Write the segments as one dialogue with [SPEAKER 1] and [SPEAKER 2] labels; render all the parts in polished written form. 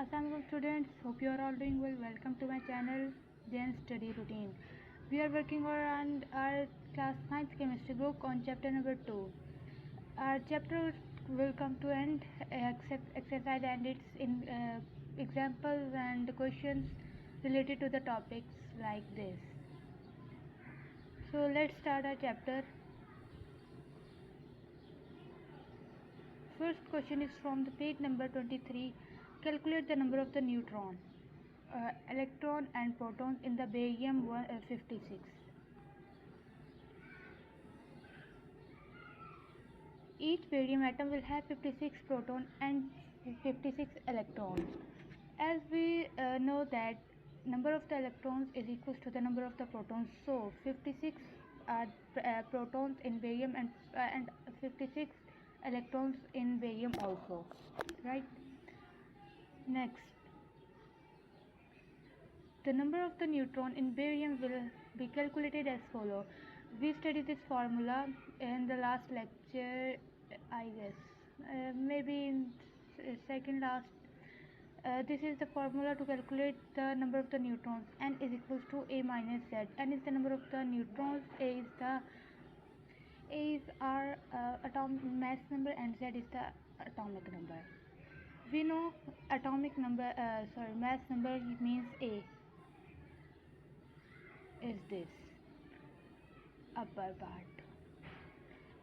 [SPEAKER 1] Assalamualaikum students, hope you are all doing well. Welcome to my channel Zen Study Routine. We are working on our class 9th chemistry book on chapter number 2. Our chapter will come to end except exercise and its examples and questions related to the topics like this. So let's start our chapter. First question is from the page number 23. Calculate the number of the neutron, electron and protons in the barium 56. Each barium atom will have 56 protons and 56 electrons. As we know that number of the electrons is equal to the number of the protons, so 56 are protons in barium and 56 electrons in barium also, right? Next, the number of the neutron in barium will be calculated as follow. We studied this formula in the last lecture, I guess, maybe in second last. This is the formula to calculate the number of the neutrons. N is equals to A minus Z. N is the number of the neutrons, A is our atomic mass number, and Z is the atomic number. We know mass number means A is this upper part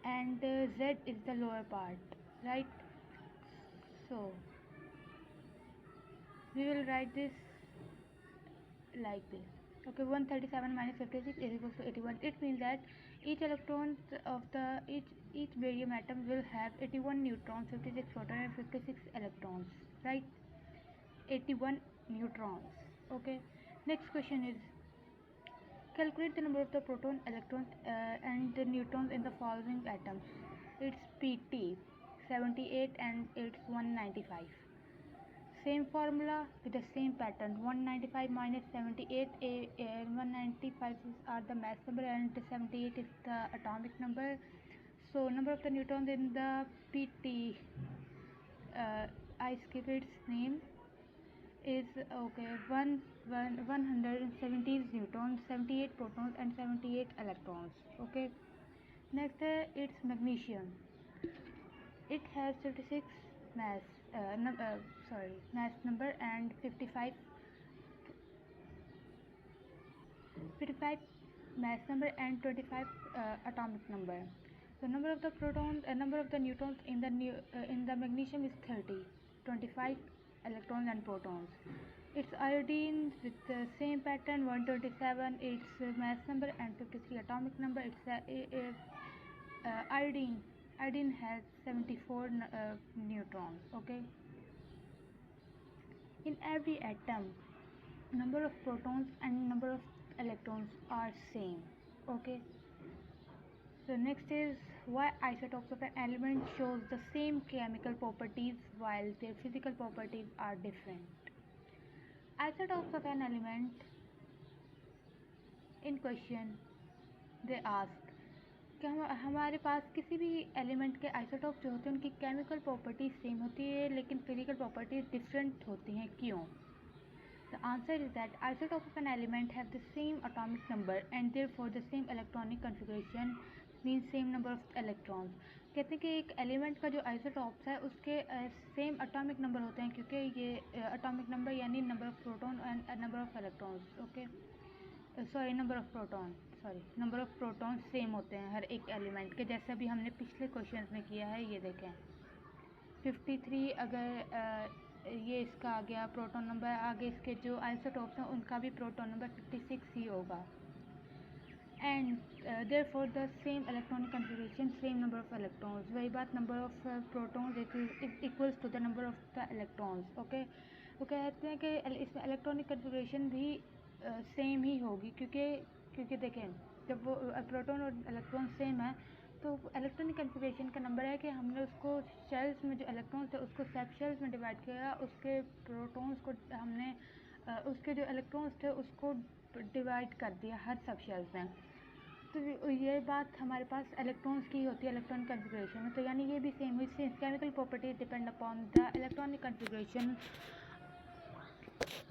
[SPEAKER 1] and Z is the lower part, right? So we will write this like this. Okay, 137 minus 56 is equal to 81. It means that each electron of each barium atom will have 81 neutrons, 56 protons and 56 electrons, right? 81 neutrons. Okay, next question is calculate the number of the proton, electrons and the neutrons in the following atoms. It's PT 78 and it's 195. Same formula with the same pattern. 195 minus 78, 195 are the mass number and 78 is the atomic number. So number of the neutrons in the PT, I skip its name, is okay 170 neutrons, 78 protons and 78 electrons. Okay, next it's magnesium. It has 36 mass number and 55 mass number and 25 atomic number. The number of the protons number of the neutrons in the magnesium is 30, 25 electrons and protons. Its iodine with the same pattern, 127 its mass number and 53 atomic number. Its iodine has 74 neutrons. Okay, in every atom number of protons and number of electrons are same. Okay, so next is why isotopes of an element shows the same chemical properties while their physical properties are different. Isotopes of an element in question, they ask कि हमारे पास किसी भी element के isotope जो होते हैं उनकी chemical properties same होती है लेकिन फिजिकल प्रॉपर्टीज डिफरेंट होती हैं, क्यों? The answer is that isotopes of an element have the same atomic number and therefore the same electronic configuration means same number of electrons. कहते हैं कि एक एलिमेंट का जो आइसोटॉप्स है उसके सेम अटोमिक नंबर होते हैं क्योंकि ये अटोमिक नंबर यानी number of proton and number of electrons, okay number of proton same होते हैं हर एक एलिमेंट के, जैसे अभी हमने पिछले क्वेश्चन में किया है. ये देखें 53 अगर ये इसका आ गया प्रोटॉन नंबर, आगे इसके जो आइसोटॉप्स हैं उनका भी प्रोटॉन नंबर 56 ही होगा. And therefore the same electronic configuration same number of electrons. वही बात number of protons equals to the number of the electrons. Okay, वो कहते हैं कि इसमें इलेक्ट्रॉनिक कन्फिगरेशन भी सेम ही होगी क्योंकि देखें जब वो प्रोटॉन और इलेक्ट्रॉन सेम है तो इलेक्ट्रॉनिक कन्फिगरेशन का नंबर है कि हमने उसको शेल्स में जो इलेक्ट्रॉन्स थे उसको सब शेल्स में डिवाइड किया, उसके प्रोटॉन्स को हमने उसके जो इलेक्ट्रॉन्स थे उसको डिवाइड कर दिया हर सब शेल्स में. तो ये बात हमारे पास इलेक्ट्रॉन्स की होती है इलेक्ट्रॉनिक कन्फिगरेशन में, तो यानी ये भी सेम हुई. Chemical properties depend upon the electronic configuration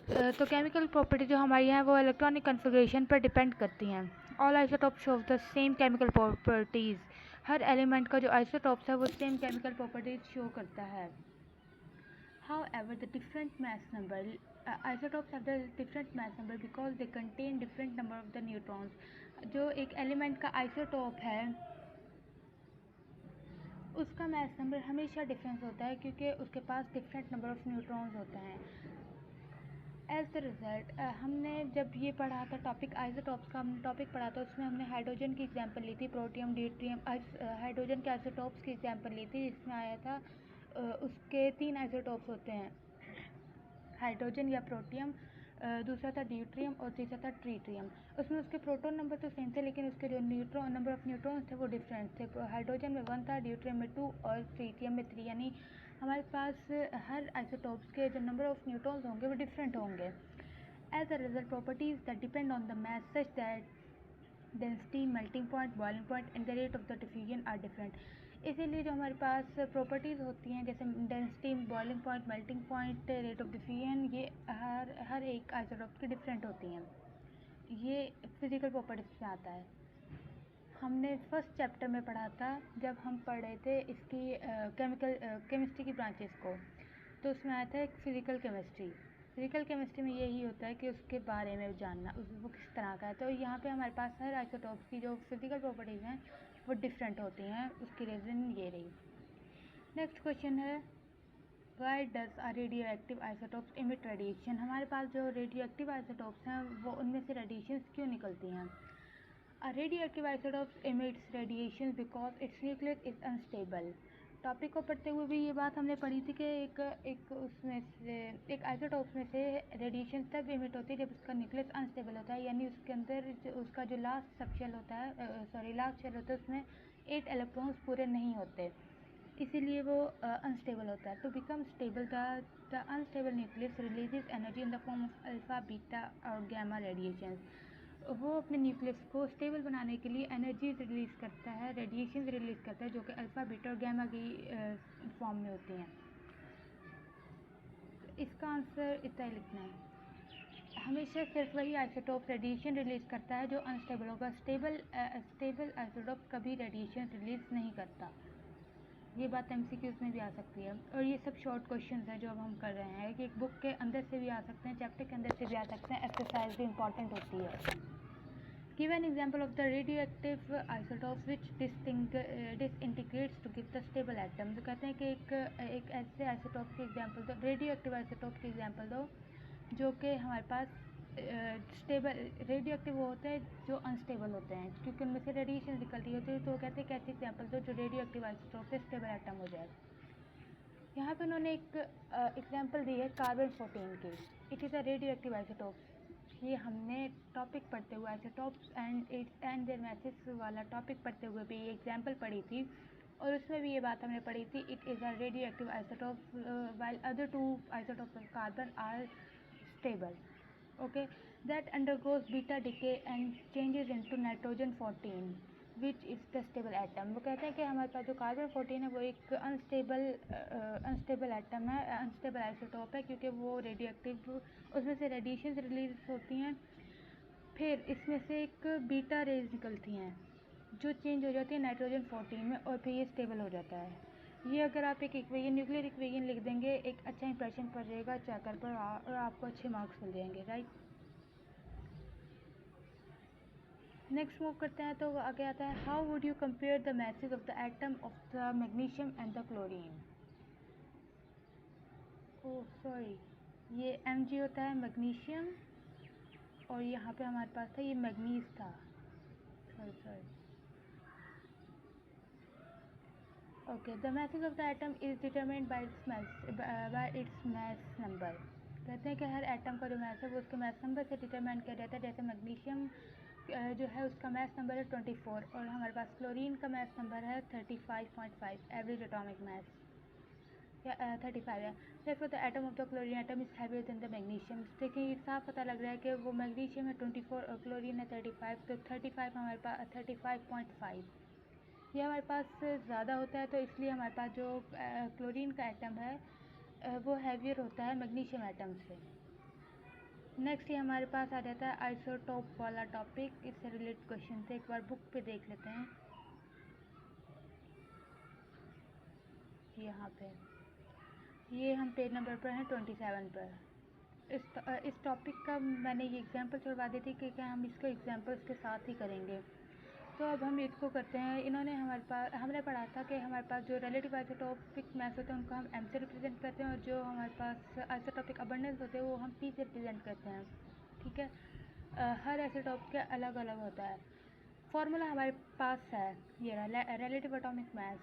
[SPEAKER 1] तो केमिकल प्रॉपर्टी जो हमारी हैं वो इलेक्ट्रॉनिक कन्फिग्रेशन पर डिपेंड करती हैं। All isotope show the same chemical properties. Her element का जो आइसोटोप्स है वो सेम केमिकल प्रॉपर्टीज़ शो करता है। However, the different mass number isotopes have the different mass number because they contain different number of the neutrons. जो एक element का isotope है उसका मास नंबर हमेशा डिफरेंस होता है क्योंकि उसके पास डिफरेंट नंबर ऑफ न्यूट्रॉन्स होते हैं। एज द रिजल्ट हमने जब ये पढ़ा था टॉपिक आइसोटॉप्स का हमने टॉपिक पढ़ा था उसमें हमने हाइड्रोजन की एग्जांपल ली थी, प्रोटियम, ड्यूटेरियम, हाइड्रोजन के आइसोटॉप्स की एग्जांपल ली थी जिसमें आया था उसके 3 आइसोटॉप्स होते हैं, हाइड्रोजन या प्रोटियम, दूसरा था ड्यूटेरियम और तीसरा था ट्रिटियम। उसमें उसके प्रोटॉन नंबर तो सेम थे लेकिन उसके जो न्यूट्रॉन नंबर ऑफ न्यूट्रॉन्स थे वो डिफरेंट थे। हाइड्रोजन में 1 था, ड्यूटेरियम में 2 और ट्रिटियम में 3, यानी हमारे पास हर आइसोटॉप्स के जो नंबर ऑफ न्यूट्रॉन्स होंगे वो डिफरेंट होंगे। As a result properties that depend on the mass such that density, melting point, boiling point and the rate of the diffusion are different. इसीलिए जो हमारे पास प्रॉपर्टीज़ होती हैं जैसे density, boiling point, melting point, rate of diffusion, ये हर एक आइसोटॉप की डिफरेंट होती हैं। ये फिज़िकल प्रॉपर्टीज़ में आता है। हमने फर्स्ट चैप्टर में पढ़ा था जब हम पढ़ रहे थे इसकी केमिस्ट्री की ब्रांचेस को, तो उसमें आया था एक फ़िज़िकल केमिस्ट्री। फिज़िकल केमिस्ट्री में यही होता है कि उसके बारे में जानना वो किस तरह का है। तो यहाँ पे हमारे पास हर आइसोटॉप्स की जो फिज़िकल प्रॉपर्टीज़ हैं वो डिफरेंट होती हैं, उसकी रीज़न ये रही। नेक्स्ट क्वेश्चन है why does a radio active isotopes emit radiation. हमारे पास जो रेडियो एक्टिव आइसोटॉप्स हैं वो उनमें से रेडिएशन क्यों निकलती हैं। A radioactive isotopes emits radiation because its nucleus is unstable। Topic को पढ़ते हुए भी ये बात हमने पढ़ी थी कि एक उसमें से एक आइसोटॉप्स में से रेडिएशन तब इमिट होती है जब उसका न्यूक्लियस अनस्टेबल होता है, यानी उसके अंदर उसका जो लास्ट सब शेल होता है लास्ट शेल होता है उसमें 8 इलेक्ट्रॉन्स पूरे नहीं होते, इसीलिए वो अनस्टेबल होता है। तो become stable the unstable nucleus releases energy in the form of alpha, beta और गामा रेडिएशन। वो अपने न्यूक्लियस को स्टेबल बनाने के लिए एनर्जी रिलीज़ करता है, रेडिएशन रिलीज़ करता है जो कि अल्फ़ा, बीटा और गामा की फॉर्म में होती हैं। इसका आंसर इतना ही लिखना है। हमेशा सिर्फ वही आइसोटोप रेडिएशन रिलीज़ करता है जो अनस्टेबल होगा। स्टेबल आइसोटोप कभी रेडिएशन रिलीज़ नहीं करता। ये बात MCQs में भी आ सकती है। और ये सब शॉर्ट क्वेश्चंस हैं जो अब हम कर रहे हैं कि एक बुक के अंदर से भी आ सकते हैं, चैप्टर के अंदर से भी आ सकते हैं, एक्सरसाइज भी इंपॉर्टेंट होती है। Give an example of the radioactive isotopes which disintegrates to give the stable atom। तो कहते हैं कि एक ऐसे आइसोटॉप की एग्जांपल दो, रेडियोएक्टिव आइसोटॉप की एग्जांपल दो जो कि हमारे पास स्टेबल रेडियोएक्टिव वो होते हैं जो अनस्टेबल होते हैं क्योंकि उनमें से रेडिएशन निकल रही होती है। तो कहते हैं कि ऐसी एग्जांपल दो जो रेडियोएक्टिव आइसोटॉप से स्टेबल एटम हो जाए। यहाँ पे उन्होंने एक एग्जांपल दी है कार्बन 14 की। It is a radioactive isotope. ये हमने टॉपिक पढ़ते हुए आइसोटॉप्स एंड देयर मैसेज वाला टॉपिक पढ़ते हुए भी ये एग्जांपल पढ़ी थी और उसमें भी ये बात हमने पढ़ी थी। It is a radioactive isotope while other 2 isotopes of carbon are stable. Okay, that undergoes beta decay and changes into nitrogen 14 which is the stable atom. वो कहते हैं कि हमारे पास जो कार्बन 14 है वो एक अनस्टेबल एटम है, अनस्टेबल आइसोटॉप है क्योंकि वो रेडियोएक्टिव, उसमें से रेडिएशन रिलीज होती हैं, फिर इसमें से एक बीटा रेज निकलती हैं जो चेंज हो जाती है नाइट्रोजन 14 में और फिर ये स्टेबल हो जाता है। ये अगर आप एक इक्वेशन न्यूक्लियर इक्वेशन लिख देंगे एक अच्छा इंप्रेशन पड़ जाएगा चैकर पर और आपको अच्छे मार्क्स मिल जाएंगे, राइट। नेक्स्ट मूव करते हैं तो आगे आता है how would you compare the message of the atom of the magnesium and the chlorine. Oh sorry, ये Mg होता है मैग्नीशियम और यहाँ पे हमारे पास था ये मैग्नीज था, sorry. Okay, the message of the atom is determined by its mass number. कहते हैं कि हर एटम का जो मास है वो उसके मास नंबर से डिटरमाइन किया जाता है। जैसे मैग्नीशियम जो है उसका मास नंबर है 24 और हमारे पास क्लोरीन का मास नंबर है 35.5, एवरेज एटॉमिक मास 35 है। therefore the atom of the chlorine atom is heavier than the magnesium। देखिए साफ पता लग रहा है कि वो मैग्नीशियम है 24 और क्लोरीन है 35, तो 35 हमारे पास 35.5 ये हमारे पास ज़्यादा होता है, तो इसलिए हमारे पास जो क्लोरीन का एटम है वो हैवियर होता है मैग्नीशियम एटम से। नेक्स्ट ये हमारे पास आ जाता है आइसोटोप वाला टॉपिक। इससे रिलेटेड क्वेश्चन थे, एक बार बुक पे देख लेते हैं। यहाँ पे ये हम पेज नंबर पर हैं 27 पर। इस टॉपिक का मैंने ये एग्जांपल छुड़वा दी थी कि क्या हम इसको एग्जांपल्स के साथ ही करेंगे। तो अब हम इसको करते हैं। इन्होंने हमने पढ़ा था कि हमारे पास जो रिलेटिव आइसोटोपिक मास होते हैं उनको हम एम से रिप्रेजेंट करते हैं, और जो हमारे पास आइसोटोपिक अबंडेंस होते हैं वो हम पी से रिप्रेजेंट करते हैं। ठीक है, हर आइसोटोप के अलग अलग होता है। फॉर्मूला हमारे पास है ये रिलेटिव एटॉमिक मास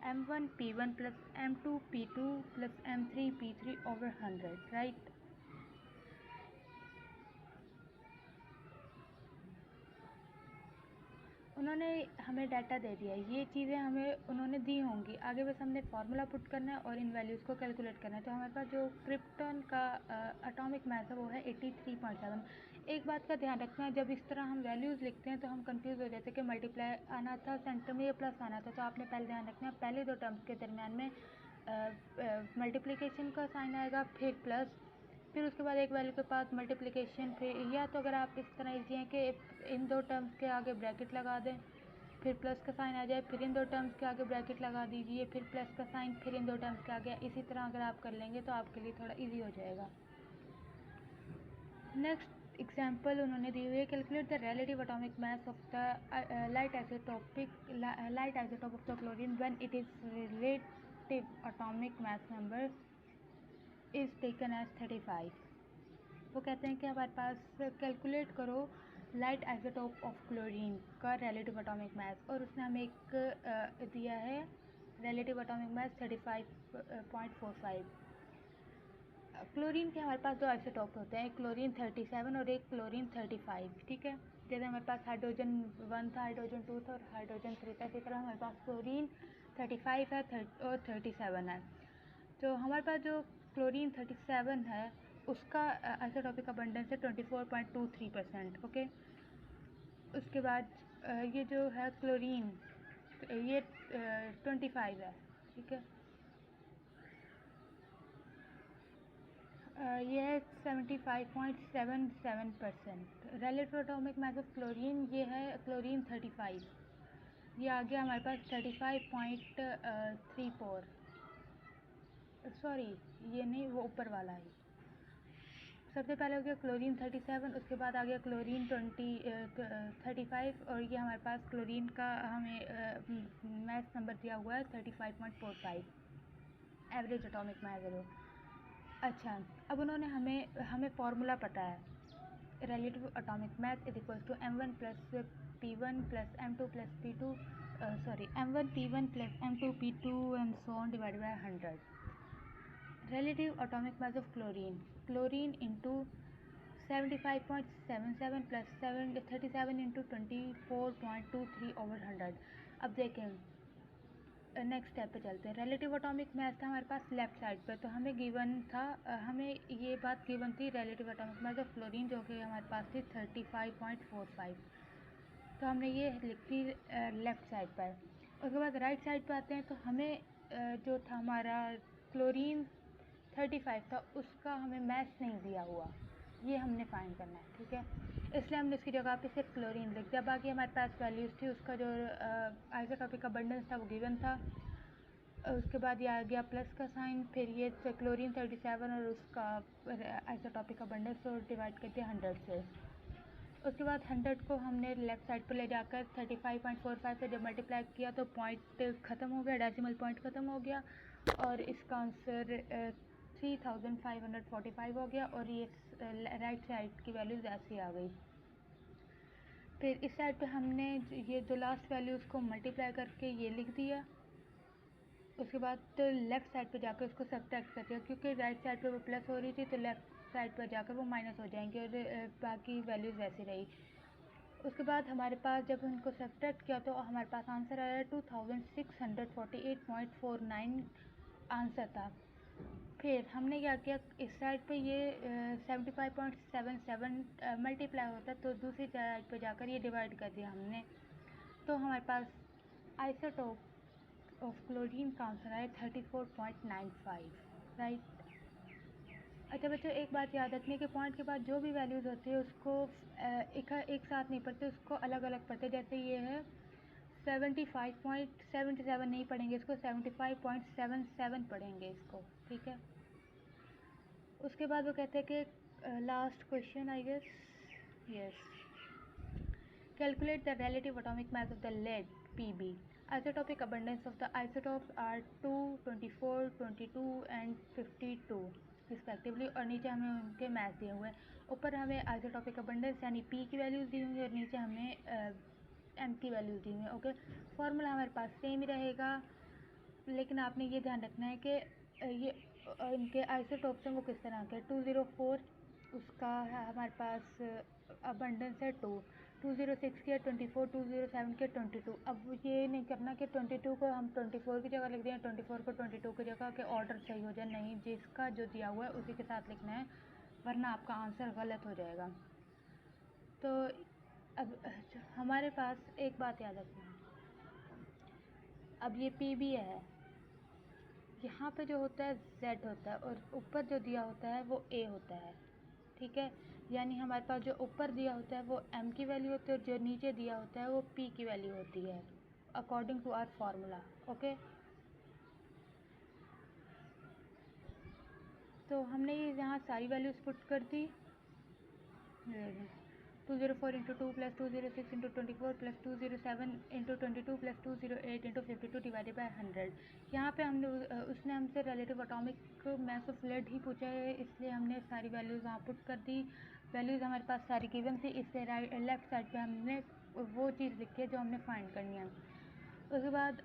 [SPEAKER 1] m1 p1 plus m2 p2 plus m3 p3 over 100, right. उन्होंने हमें डाटा दे दिया, ये चीज़ें हमें उन्होंने दी होंगी, आगे बस हमने फार्मूला पुट करना है और इन वैल्यूज़ को कैलकुलेट करना है। तो हमारे पास जो क्रिप्टॉन का एटॉमिक मास है वो है 83.7। एक बात का ध्यान रखना है, जब इस तरह हम वैल्यूज़ लिखते हैं तो हम कंफ्यूज हो जाते हैं कि मल्टीप्लाई आना था, सेंटर में ये प्लस आना था। तो आपने पहले ध्यान रखना है, पहले दो टर्म्स के दरमियान में मल्टीप्लिकेशन का साइन आएगा, फिर प्लस, फिर उसके बाद एक वैल्यू के पास मल्टीप्लिकेशन, फिर या तो अगर आप इस तरह इजी हैं कि इन दो टर्म्स के आगे ब्रैकेट लगा दें, फिर प्लस का साइन आ जाए, फिर इन दो टर्म्स के आगे ब्रैकेट लगा दीजिए, फिर प्लस का साइन, फिर इन दो टर्म्स के आगे। इसी तरह अगर आप कर लेंगे तो आपके लिए थोड़ा इजी हो जाएगा। नेक्स्ट एग्जांपल उन्होंने दी हुई है, calculate the relative atomic mass of the light isotope of the chlorine when it is relative atomic mass number is taken as 35। वो कहते हैं कि हमारे पास कैलकुलेट करो लाइट आइसोटोप ऑफ क्लोरीन का रिलेटिव एटॉमिक मास, और उसने हमें एक दिया है रिलेटिव एटॉमिक मास 35.45। क्लोरीन के हमारे पास दो आइसोटोप होते हैं, एक क्लोरीन 37 और एक क्लोरीन 35। ठीक है, जैसे हमारे पास हाइड्रोजन 1 था, हाइड्रोजन 2 था और हाइड्रोजन 3 था, इसी तरह हमारे पास क्लोरीन 35 है और 37 है। तो हमारे पास जो क्लोरीन 37 है उसका आइसोटोपिक अबंडेंस है 24.23%। ओके, उसके बाद ये जो है क्लोरीन, ये 25 है। ठीक है, ये है 75.77%। Relative atomic mass of chlorine ये है क्लोरीन 35, ये आ गया हमारे पास 35.34। सॉरी, ये नहीं, वो ऊपर वाला है। सबसे पहले हो गया क्लोरीन 37, उसके बाद आ गया क्लोरीन 35, और ये हमारे पास क्लोरीन का हमें मास नंबर दिया हुआ है 35.45, एवरेज एटॉमिक मास है। अच्छा, अब उन्होंने हमें फार्मूला पता है, relative atomic mass is equal to m1 plus p1 plus m2 plus p2 m1 p1 plus m2 p2 and so on divided by 100। Relative atomic mass of chlorine into 75.77 plus 37 into 24.23 over 100। अब देखें, next step पे चलते हैं। Relative atomic मास था हमारे पास left side पर, तो हमें गिवन था, हमें ये बात गिवन थी relative atomic mass of chlorine जो कि हमारे पास थी 35.45। तो हमने ये लिख दी लेफ़्ट साइड पर। उसके बाद राइट साइड पर आते हैं, तो हमें जो था हमारा क्लोरीन 35 था उसका हमें मैस नहीं दिया हुआ, ये हमने फाइंड करना है। ठीक है, इसलिए हमने उसकी जगह पे सिर्फ क्लोरीन लिख दिया। बाकी हमारे पास वैल्यूज़ थी, उसका जो आइसोटोपिक अबंडेंस था वो गिवन था। उसके बाद ये आ गया प्लस का साइन, फिर ये क्लोरीन 37 और उसका आइसोटोपिक अबंडेंस को डिवाइड कर दिया 100 से। उसके बाद 100 को हमने लेफ़्ट साइड पर ले जाकर 35.45 से जब मल्टीप्लाई किया तो पॉइंट ख़त्म हो गया, डेसिमल पॉइंट ख़त्म हो गया, और इसका आंसर 3545 हो गया, और ये राइट साइड की वैल्यूज ऐसी आ गई। फिर इस साइड पे हमने ये जो लास्ट वैल्यू उसको मल्टीप्लाई करके ये लिख दिया। उसके बाद लेफ़्ट साइड पे जाकर उसको सब्ट्रैक्ट कर दिया, क्योंकि राइट साइड पे वो प्लस हो रही थी तो लेफ़्ट साइड पर जाकर वो माइनस हो जाएंगे, और बाकी वैल्यूज़ वैसी रही। उसके बाद हमारे पास जब उनको सब्ट्रैक्ट किया तो हमारे पास आंसर आया 2648.49 आंसर था। फिर हमने क्या किया, इस साइड पे ये 75.77 मल्टीप्लाई होता तो दूसरी साइड पे जाकर ये डिवाइड कर दिया हमने, तो हमारे पास आइसोटोप ऑफ क्लोरीन का आंसर आया 34.95, राइट। अच्छा बच्चों, एक बात याद रखनी कि पॉइंट के बाद जो भी वैल्यूज़ होती है उसको एक साथ नहीं पढ़ते, उसको अलग अलग पढ़ते। जैसे ये है 75.77 नहीं पढ़ेंगे इसको, 75.77 पढ़ेंगे इसको, ठीक है। उसके बाद वो कहते हैं कि last question I guess, yes, calculate the relative atomic mass of the lead Pb. Isotopic abundance of the isotopes are 2, 24, 22 and 52 respectively, और नीचे हमें उनके मैथ दिए हुए हैं। ऊपर हमें आइसोटॉपिक अबंडेंस यानी पी की वैल्यूज़ दी हुई है और नीचे हमें एम की वैल्यूज़ दी हुई है। ओके, फार्मूला हमारे पास सेम ही रहेगा, लेकिन आपने ये ध्यान रखना है कि ये इनके आइसोटॉप्स हैं वो किस तरह के। 204 उसका है हमारे पास अबंडेंस है 2, 206 के 24, 207 के 22। अब ये नहीं करना कि 22 को हम 24 की जगह लिख दें, 24 को 22 की जगह, के ऑर्डर सही हो जाए, नहीं, जिसका जो दिया हुआ है उसी के साथ लिखना है, वरना आपका आंसर गलत हो जाएगा। तो अब हमारे पास एक बात याद रखना, अब ये पी भी है, यहाँ पे जो होता है Z होता है और ऊपर जो दिया होता है वो A होता है, ठीक है। यानी हमारे पास जो ऊपर दिया होता है वो M की वैल्यू होती है और जो नीचे दिया होता है वो P की वैल्यू होती है, according to our formula. Okay, तो हमने ये यहाँ सारी वैल्यूज़ पुट कर दी। 204 into 2 plus 206 into 24 plus 207 into 22 plus 208 into 52 divided by 100। यहाँ पे हमने उसने हमसे relative atomic mass of lead ही पूछा है, इसलिए हमने सारी वैल्यूज़ वहाँ पुट कर दी। वैल्यूज़ हमारे पास सारी गिवन थी, इसलिए लेफ़्ट साइड पे हमने वो चीज़ लिखी है जो हमने फाइंड करनी है। उसके बाद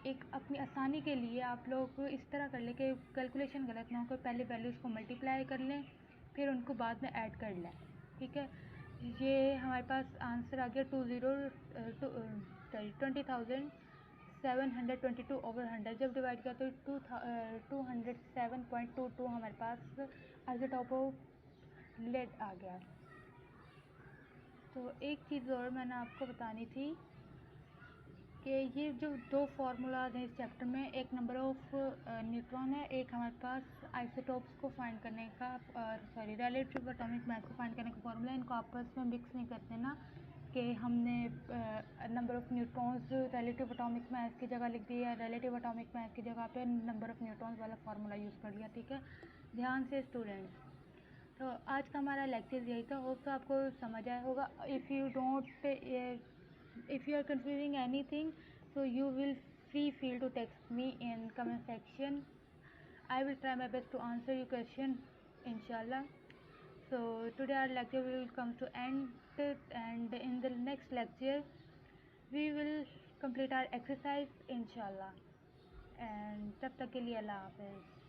[SPEAKER 1] एक अपनी आसानी के लिए आप लोग इस तरह कर लें कि कैलकुलेशन गलत ना हो, कि पहले वैल्यूज़ को मल्टीप्लाई कर लें फिर उनको बाद में ऐड कर लें, ठीक है। ये हमारे पास आंसर आ गया 20,722 ओवर 100। जब डिवाइड किया तो 207.22 हमारे पास आइसोटोप लेड आ गया। तो एक चीज़ और मैंने आपको बतानी थी कि ये जो दो फार्मूलाज हैं इस चैप्टर में, एक नंबर ऑफ न्यूट्रॉन है, एक हमारे पास आइसोटोप्स को फाइंड करने का सॉरी रिलेटिव एटॉमिक मास को फाइंड करने का फार्मूला है। इनको आपस में मिक्स नहीं करते ना कि हमने number of neutrons relative atomic मास की जगह लिख दिया, रिलेटिव एटॉमिक मास की जगह पे नंबर ऑफ न्यूट्रॉन्स वाला फार्मूला यूज़ कर लिया, ठीक है। ध्यान से स्टूडेंट्स, तो आज का हमारा लेक्चर यही था, होप तो आपको समझ आया होगा। If you are confusing anything, so you will feel to text me in comment section. I will try my best to answer your question, inshallah. So today our lecture will come to end, and in the next lecture we will complete our exercise, inshallah. And तब तक के लिए अल्लाह हाफ़िज़।